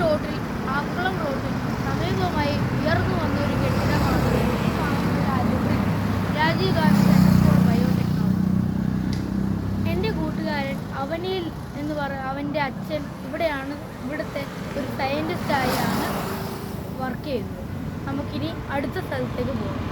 റോഡിൽ ആക്കുളം റോഡിൽ സമീപമായി ഉയർന്നു വന്ന ഒരു കെട്ടിടമാണ് ഈ കാണുന്ന Rajiv Gandhi centre for biotechnology. എൻ്റെ കൂട്ടുകാരൻ അവനിൽ എന്ന് അവൻ്റെ അച്ഛൻ ഇവിടുത്തെ ഒരു സയൻറ്റിസ്റ്റായാണ് വർക്ക് ചെയ്യുന്നത്. നമുക്കിനി അടുത്ത സ്ഥലത്തേക്ക് പോകാം.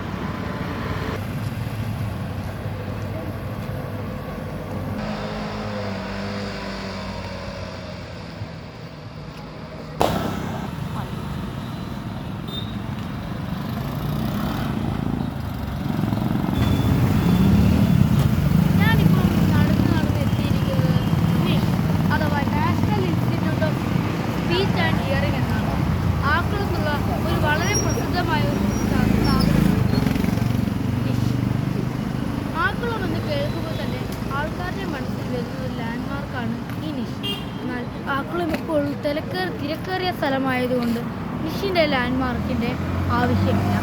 ആക്കുളത്തുള്ള ഒരു വളരെ പ്രസിദ്ധമായ ഒരു സ്ഥാപനമാണ്. ആക്കുളം എന്ന് കേൾക്കുമ്പോൾ തന്നെ ആൾക്കാരുടെ മനസ്സിൽ വരുന്ന ഒരു ലാൻഡ്മാർക്കാണ് ഈ നിഷ്. എന്നാൽ ആക്കുളം ഇപ്പോൾ തിരക്കേറിയ സ്ഥലമായതുകൊണ്ട് നിഷിൻ്റെ ലാൻഡ്മാർക്കിൻ്റെ ആവശ്യമില്ല.